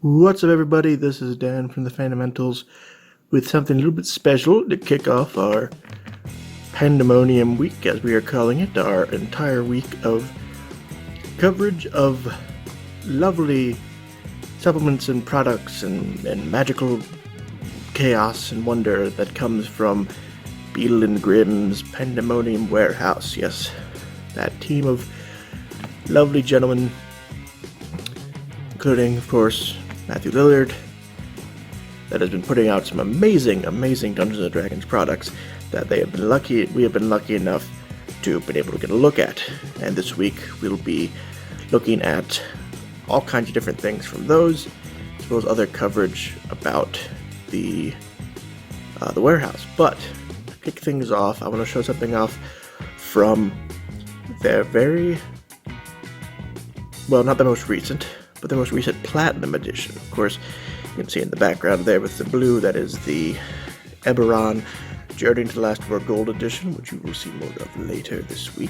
What's up, everybody? This is Dan from the Fundamentals with something a little bit special to kick off our Pandemonium week, as we are calling it, our entire week of coverage of lovely supplements and products and magical chaos and wonder that comes from Beadle and Grimm's Pandemonium warehouse. Yes, that team of lovely gentlemen, including, of course, Matthew Lillard, that has been putting out some amazing Dungeons & Dragons products that we have been lucky enough to have been able to get a look at. And this week we'll be looking at all kinds of different things from those, as well as other coverage about the warehouse. But to kick things off, I want to show something off from their not the most recent, but the most recent Platinum Edition. Of course, you can see in the background there with the blue, that is the Eberron Journey to the Last of Our Gold Edition, which you will see more of later this week.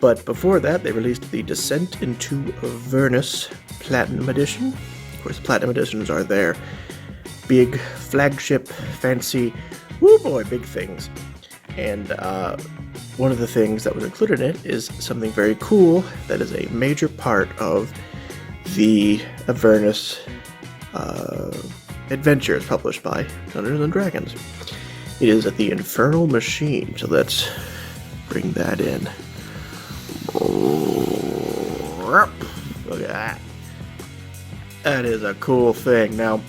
But before that, they released the Descent into Avernus Platinum Edition. Of course, Platinum Editions are their big flagship, fancy, big things. And one of the things that was included in it is something very cool that is a major part of the Avernus adventures published by Dungeons & Dragons. It is the Infernal Machine, so let's bring that in. Look at that. That is a cool thing. Now,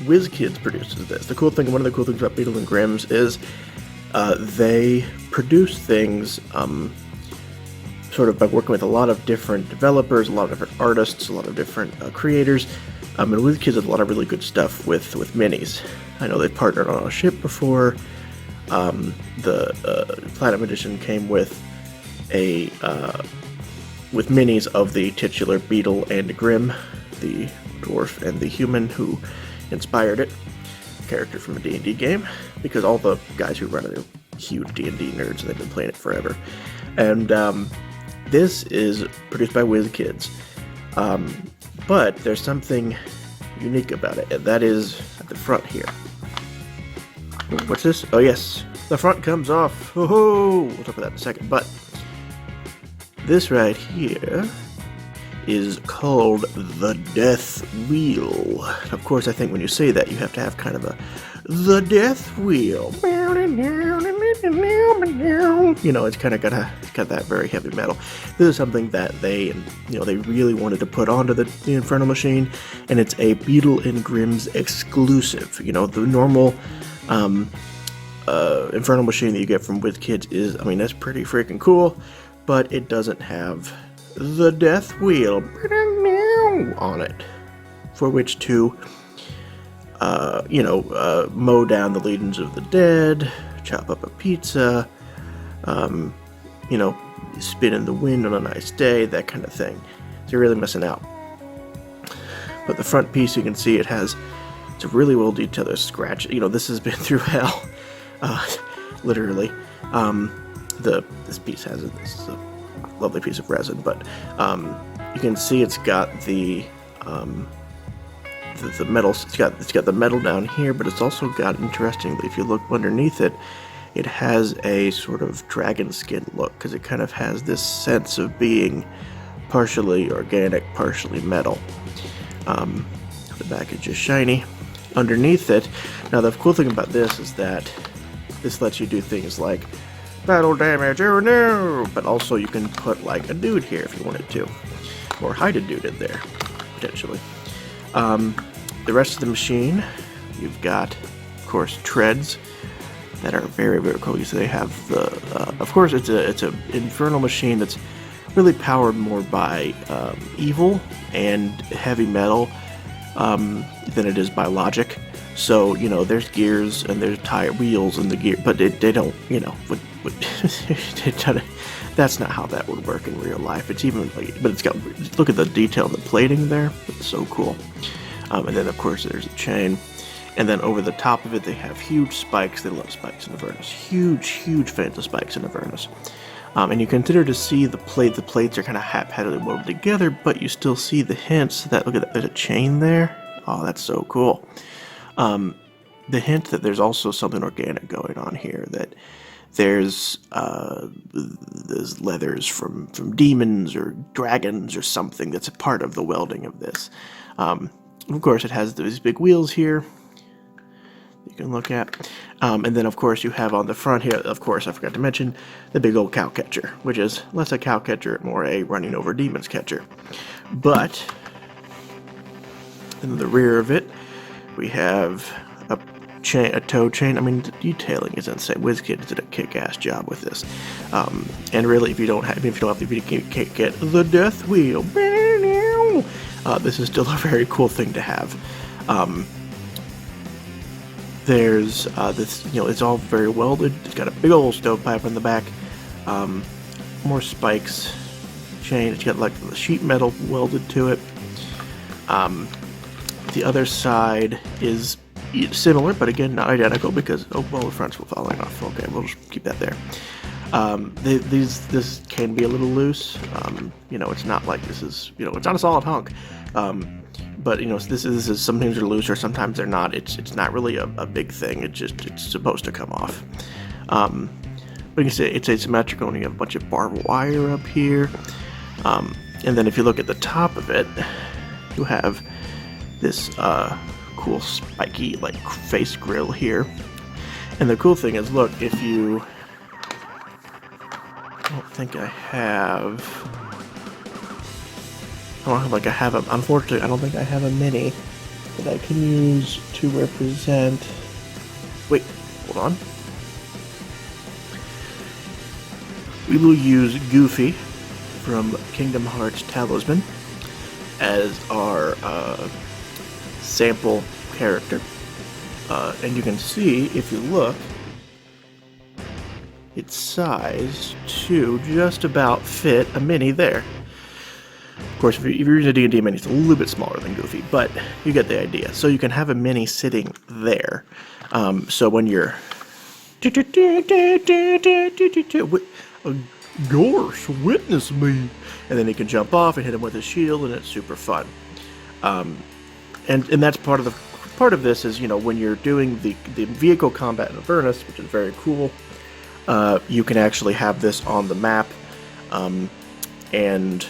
WizKids produces this. One of the cool things about Beadle and Grimm's is they produce things sort of by working with a lot of different developers, a lot of different artists, a lot of different creators. And WizKids has a lot of really good stuff with minis. I know they've partnered on a ship before. The Platinum Edition came with with minis of the titular Beadle and Grimm, the dwarf and the human who inspired it, character from a D&D game, because all the guys who run it are huge D&D nerds and they've been playing it forever. And this is produced by WizKids, but there's something unique about it, and that is at the front here. What's this? Oh yes, the front comes off. Oh, we'll talk about that in a second, but this right here is called the Death Wheel. Of course, I think when you say that, you have to have kind of the Death Wheel. You know, it's got that very heavy metal. This is something that they really wanted to put onto the Infernal Machine, and it's a Beadle and Grimm's exclusive. You know, the normal Infernal Machine that you get from WizKids is, that's pretty freaking cool, but it doesn't have the Death Wheel on it, for which to mow down the legions of the dead, chop up a pizza, spin in the wind on a nice day, that kind of thing. So you're really missing out. But the front piece, you can see it's a really well detailed scratch. This has been through hell, literally. This piece has it. This is a lovely piece of resin, but you can see it's got the metal. It's got the metal down here, but it's also got, interestingly, if you look underneath it, it has a sort of dragon skin look, because it kind of has this sense of being partially organic, partially metal. The back is just shiny. Underneath it, now the cool thing about this is that this lets you do things like battle damage, oh no! But also you can put like a dude here if you wanted to, or hide a dude in there, potentially. The rest of the machine, you've got, of course, treads that are very, very cool. So they have of course, it's a Infernal Machine that's really powered more by evil and heavy metal than it is by logic. So, there's gears and there's tire wheels and the gear, but they don't, that's not how that would work in real life. It's even but it's got, look at the detail in the plating there. It's so cool. And then, of course, there's a chain. And then over the top of it, they have huge spikes. They love spikes in Avernus. Huge fans of spikes in Avernus. And you consider to see the plates are kind of haphazardly woven together, but you still see the hints that, look at that, there's a chain there. Oh, that's so cool. The hint that there's also something organic going on here, that there's leathers from demons or dragons or something that's a part of the welding of this. Of course, it has these big wheels here you can look at. And then, of course, you have on the front here, of course, I forgot to mention, the big old cow catcher, which is less a cow catcher, more a running over demons catcher. But in the rear of it, we have a tow chain. I mean, the detailing is insane. WizKids did a kick-ass job with this. And really, if you can't get the death wheel, this is still a very cool thing to have. There's this, it's all very welded. It's got a big old stovepipe in the back. More spikes, chain. It's got like the sheet metal welded to it. The other side is similar, but again, not identical because, the front's falling off. Okay, we'll just keep that there. This can be a little loose. It's not like this is, it's not a solid hunk. But this is some things are loose or sometimes they're not. It's not really a big thing. It's supposed to come off. But you can see it's asymmetrical, and you have a bunch of barbed wire up here. And then if you look at the top of it, you have this cool spiky like face grill here. And the cool thing is, look, if you, I don't think I have. Unfortunately, I don't think I have a mini that I can use to represent. Wait, hold on. We will use Goofy from Kingdom Hearts Talisman as our sample character. And you can see, if you look, it's sized to just about fit a mini there. Of course, if you're using a D&D mini, it's a little bit smaller than Goofy, but you get the idea. So you can have a mini sitting there. So when you're... Gorsh, witness me! And then he can jump off and hit him with his shield, and it's super fun. And that's part of this is, when you're doing the vehicle combat in Avernus, which is very cool, you can actually have this on the map, and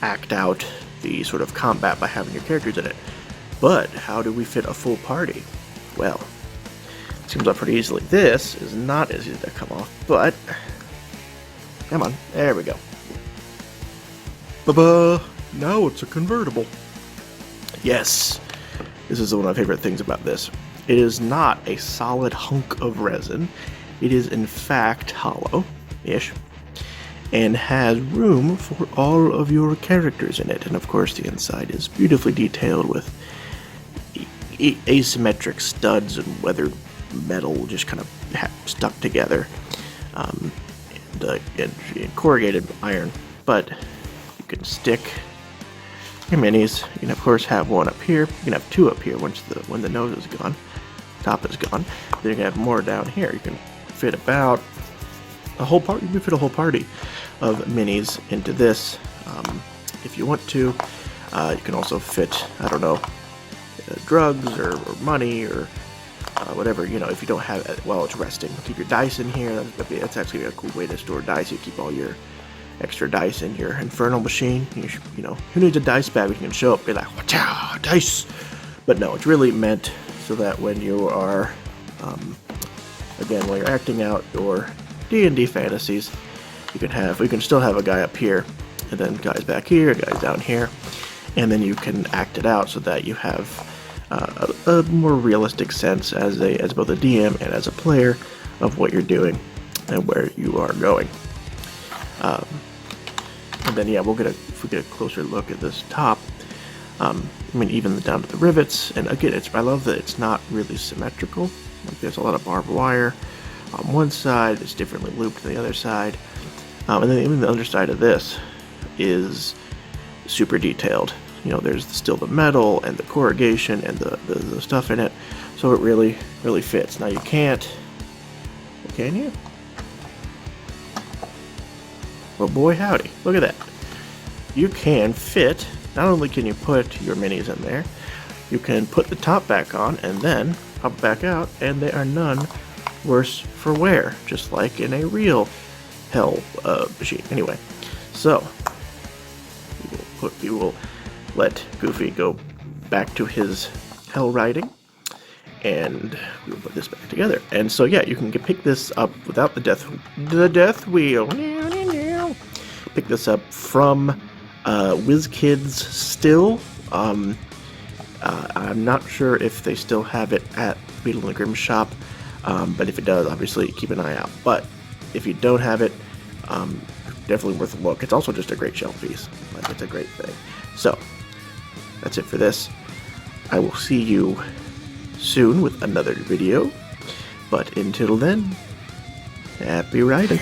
act out the sort of combat by having your characters in it. But how do we fit a full party? Well, it seems like pretty easily. This is not as easy to come off, but come on, there we go. Now it's a convertible. Yes, this is one of my favorite things about this. It is not a solid hunk of resin. It is in fact hollow-ish, and has room for all of your characters in it. And of course the inside is beautifully detailed with asymmetric studs and weathered metal just kind of stuck together, and corrugated iron. But you can stick your minis. You can of course have one up here. You can have two up here when the nose is gone, top is gone. Then you can have more down here. You can fit about a whole party. You can fit a whole party of minis into this, if you want to. You can also fit, drugs or money or whatever, if you don't have it while it's resting. Keep your dice in here. That's actually a cool way to store dice. You keep all your extra dice in your Infernal Machine. Who needs a dice bag when you can show up and be like, "Wacha, dice!" But no, it's really meant so that when you are, when you're acting out your D&D fantasies, you can still have a guy up here, and then guys back here, guys down here, and then you can act it out so that you have a more realistic sense as both a DM and as a player of what you're doing and where you are going. And then if we get a closer look at this top, even down to the rivets, and again, I love that it's not really symmetrical. Like there's a lot of barbed wire on one side, it's differently looped than the other side. And then even the underside of this is super detailed. There's still the metal and the corrugation and the stuff in it, so it really, really fits. Now you can't, can you? Well, boy howdy, look at that. You can fit, not only can you put your minis in there, you can put the top back on and then pop it back out, and they are none worse for wear, just like in a real hell machine. Anyway, so we will let Goofy go back to his hell riding, and we will put this back together. And so yeah, you can pick this up without the death wheel. Pick this up from WizKids still. I'm not sure if they still have it at Beadle and the Grimm shop, but if it does, obviously keep an eye out. But if you don't have it, definitely worth a look. It's also just a great shelf piece. Like, it's a great thing. So that's it for this. I will see you soon with another video, but until then, happy riding.